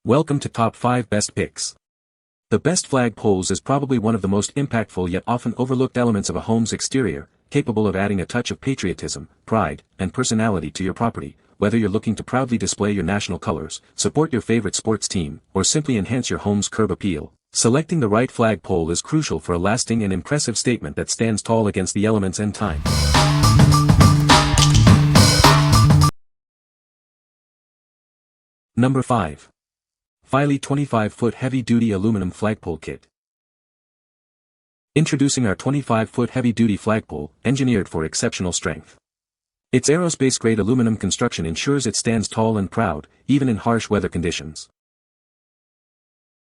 Welcome to Top 5 Best Picks. The best flagpoles is probably one of the most impactful yet often overlooked elements of a home's exterior, capable of adding a touch of patriotism, pride, and personality to your property, whether you're looking to proudly display your national colors, support your favorite sports team, or simply enhance your home's curb appeal. Selecting the right flagpole is crucial for a lasting and impressive statement that stands tall against the elements and time. Number 5. FFILY 25-foot heavy-duty aluminum flagpole kit. Introducing our 25-foot heavy-duty flagpole, engineered for exceptional strength. Its aerospace-grade aluminum construction ensures it stands tall and proud, even in harsh weather conditions.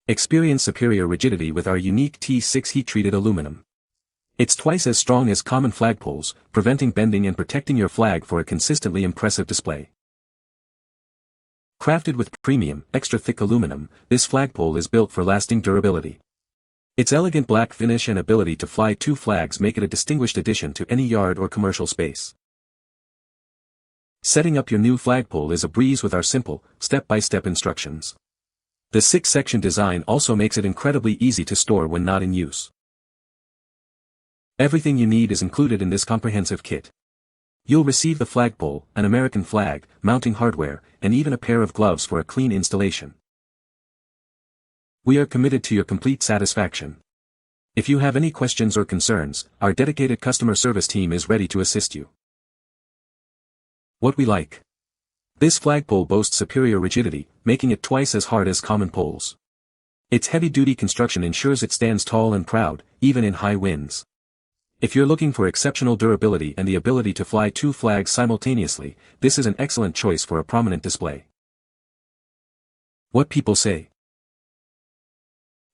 Experience superior rigidity with our unique T6 heat-treated aluminum. It's twice as strong as common flagpoles, preventing bending and protecting your flag for a consistently impressive display. Crafted with premium, extra-thick aluminum, this flagpole is built for lasting durability. Its elegant black finish and ability to fly two flags make it a distinguished addition to any yard or commercial space. Setting up your new flagpole is a breeze with our simple, step-by-step instructions. The 6-section design also makes it incredibly easy to store when not in use. Everything you need is included in this comprehensive kit. You'll receive the flagpole, an American flag, mounting hardware, and even a pair of gloves for a clean installation. We are committed to your complete satisfaction. If you have any questions or concerns, our dedicated customer service team is ready to assist you. What we like. This flagpole boasts superior rigidity, making it twice as hard as common poles. Its heavy-duty construction ensures it stands tall and proud, even in high winds. If you're looking for exceptional durability and the ability to fly two flags simultaneously, this is an excellent choice for a prominent display. What people say.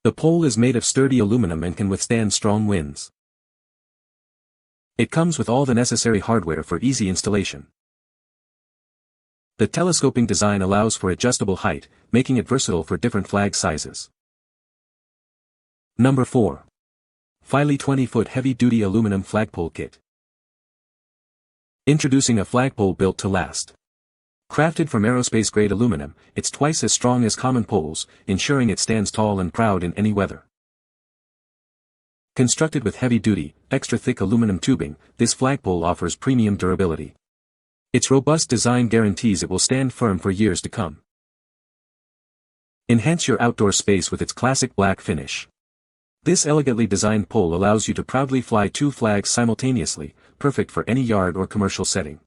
The pole is made of sturdy aluminum and can withstand strong winds. It comes with all the necessary hardware for easy installation. The telescoping design allows for adjustable height, making it versatile for different flag sizes. Number 4. FFILY 20-foot heavy-duty aluminum flagpole kit. Introducing a flagpole built to last. Crafted from aerospace-grade aluminum, it's twice as strong as common poles, ensuring it stands tall and proud in any weather. Constructed with heavy-duty, extra-thick aluminum tubing, this flagpole offers premium durability. Its robust design guarantees it will stand firm for years to come. Enhance your outdoor space with its classic black finish. This elegantly designed pole allows you to proudly fly two flags simultaneously, perfect for any yard or commercial setting.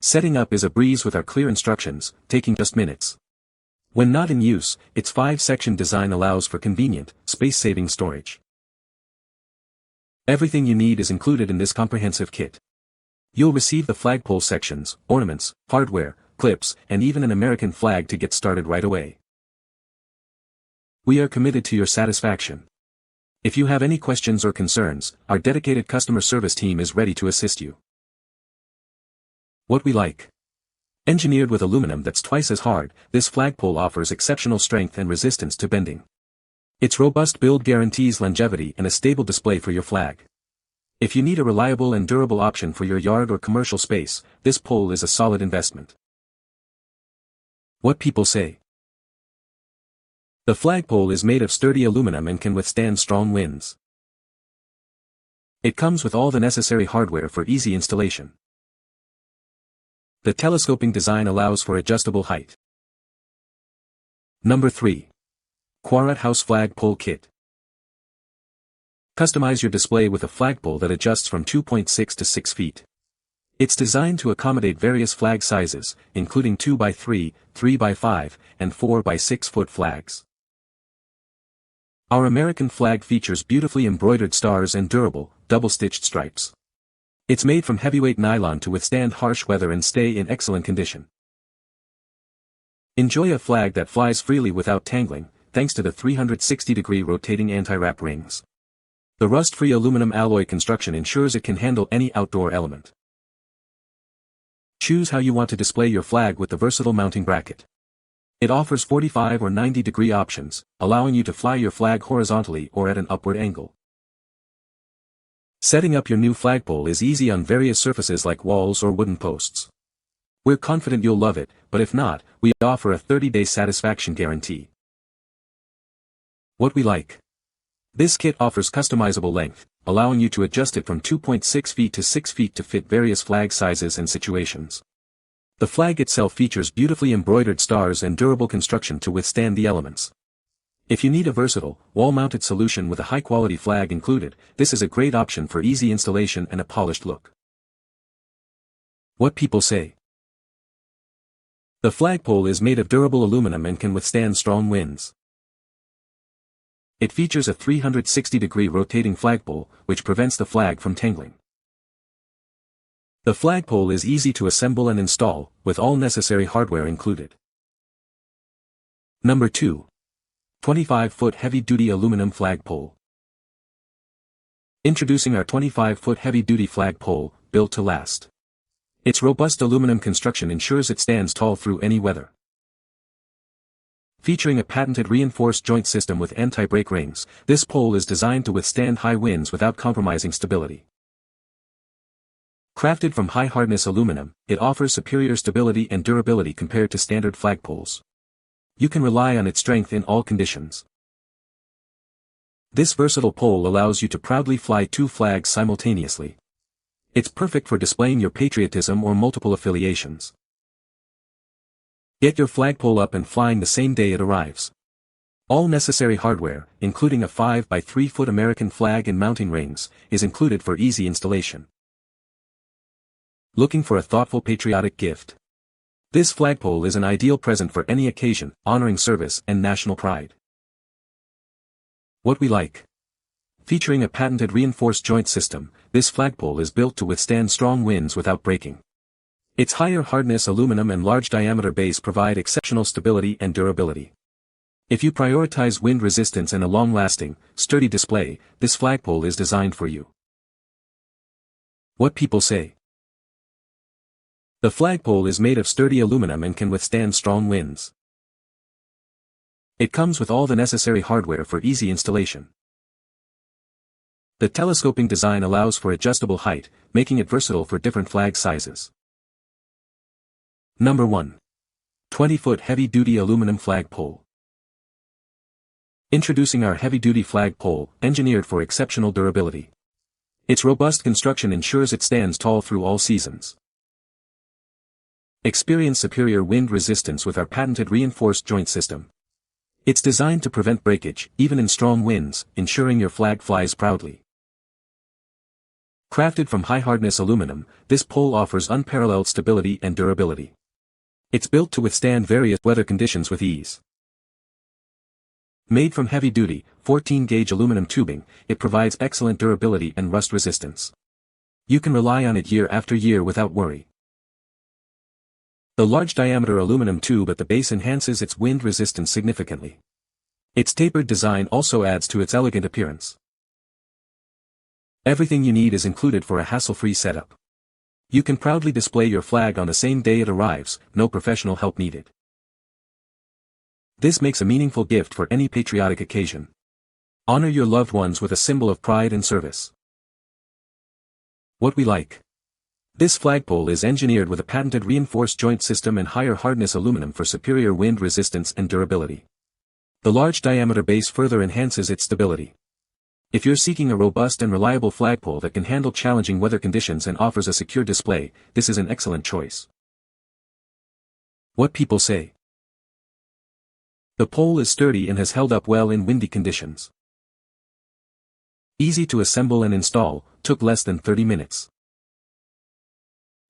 Setting up is a breeze with our clear instructions, taking just minutes. When not in use, its 5-section design allows for convenient, space-saving storage. Everything you need is included in this comprehensive kit. You'll receive the flagpole sections, ornaments, hardware, clips, and even an American flag to get started right away. We are committed to your satisfaction. If you have any questions or concerns, our dedicated customer service team is ready to assist you. What we like. Engineered with aluminum that's twice as hard, this flagpole offers exceptional strength and resistance to bending. Its robust build guarantees longevity and a stable display for your flag. If you need a reliable and durable option for your yard or commercial space, this pole is a solid investment. What people say. The flagpole is made of sturdy aluminum and can withstand strong winds. It comes with all the necessary hardware for easy installation. The telescoping design allows for adjustable height. Number 3. Quarut House Flagpole Kit. Customize your display with a flagpole that adjusts from 2.6 to 6 feet. It's designed to accommodate various flag sizes, including 2x3, 3x5, and 4x6 foot flags. Our American flag features beautifully embroidered stars and durable, double-stitched stripes. It's made from heavyweight nylon to withstand harsh weather and stay in excellent condition. Enjoy a flag that flies freely without tangling, thanks to the 360-degree rotating anti-wrap rings. The rust-free aluminum alloy construction ensures it can handle any outdoor element. Choose how you want to display your flag with the versatile mounting bracket. It offers 45 or 90-degree options, allowing you to fly your flag horizontally or at an upward angle. Setting up your new flagpole is easy on various surfaces like walls or wooden posts. We're confident you'll love it, but if not, we offer a 30-day satisfaction guarantee. What we like. This kit offers customizable length, allowing you to adjust it from 2.6 feet to 6 feet to fit various flag sizes and situations. The flag itself features beautifully embroidered stars and durable construction to withstand the elements. If you need a versatile, wall-mounted solution with a high-quality flag included, this is a great option for easy installation and a polished look. What people say. The flagpole is made of durable aluminum and can withstand strong winds. It features a 360-degree rotating flagpole, which prevents the flag from tangling. The flagpole is easy to assemble and install, with all necessary hardware included. Number 2. 25-foot heavy-duty aluminum flagpole. Introducing our 25-foot heavy-duty flagpole, built to last. Its robust aluminum construction ensures it stands tall through any weather. Featuring a patented reinforced joint system with anti-break rings, this pole is designed to withstand high winds without compromising stability. Crafted from high-hardness aluminum, it offers superior stability and durability compared to standard flagpoles. You can rely on its strength in all conditions. This versatile pole allows you to proudly fly 2 flags simultaneously. It's perfect for displaying your patriotism or multiple affiliations. Get your flagpole up and flying the same day it arrives. All necessary hardware, including a 5 by 3 foot American flag and mounting rings, is included for easy installation. Looking for a thoughtful patriotic gift? This flagpole is an ideal present for any occasion, honoring service and national pride. What we like. Featuring a patented reinforced joint system, this flagpole is built to withstand strong winds without breaking. Its higher hardness aluminum and large diameter base provide exceptional stability and durability. If you prioritize wind resistance and a long-lasting, sturdy display, this flagpole is designed for you. What people say. The flagpole is made of sturdy aluminum and can withstand strong winds. It comes with all the necessary hardware for easy installation. The telescoping design allows for adjustable height, making it versatile for different flag sizes. Number 1. 20-foot heavy-duty aluminum flagpole. Introducing our heavy-duty flagpole, engineered for exceptional durability. Its robust construction ensures it stands tall through all seasons. Experience superior wind resistance with our patented reinforced joint system. It's designed to prevent breakage, even in strong winds, ensuring your flag flies proudly. Crafted from high-hardness aluminum, this pole offers unparalleled stability and durability. It's built to withstand various weather conditions with ease. Made from heavy-duty, 14-gauge aluminum tubing, it provides excellent durability and rust resistance. You can rely on it year after year without worry. The large-diameter aluminum tube at the base enhances its wind resistance significantly. Its tapered design also adds to its elegant appearance. Everything you need is included for a hassle-free setup. You can proudly display your flag on the same day it arrives, no professional help needed. This makes a meaningful gift for any patriotic occasion. Honor your loved ones with a symbol of pride and service. What we like. This flagpole is engineered with a patented reinforced joint system and higher hardness aluminum for superior wind resistance and durability. The large diameter base further enhances its stability. If you're seeking a robust and reliable flagpole that can handle challenging weather conditions and offers a secure display, this is an excellent choice. What people say. The pole is sturdy and has held up well in windy conditions. Easy to assemble and install, took less than 30 minutes.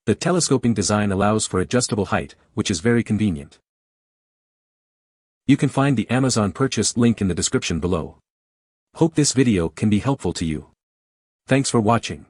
The telescoping design allows for adjustable height, which is very convenient. You can find the Amazon purchase link in the description below. Hope this video can be helpful to you. Thanks for watching.